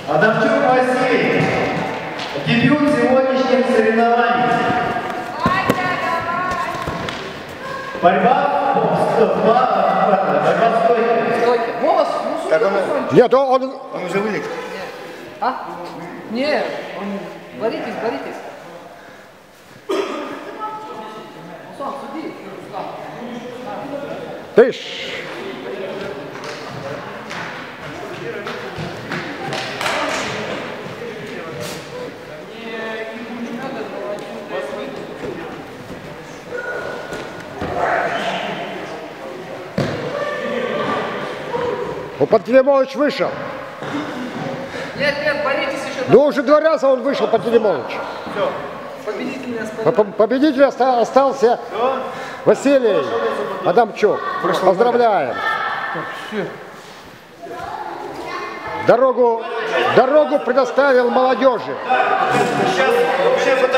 Адамчук Василий. Дебют сегодняшних соревнований. Борьба в стойке. Стойки. Голос, Нет, он уже вылез. А? Нет, боритесь, боритесь. Руслан, суди. Тыш. Пантелеймонович вышел. Нет, боритесь еще. Ну, уже 2 раза он вышел, Пантелеймонович. Победитель остался Василий Адамчук. Поздравляем. Дорогу предоставил молодежи. Сейчас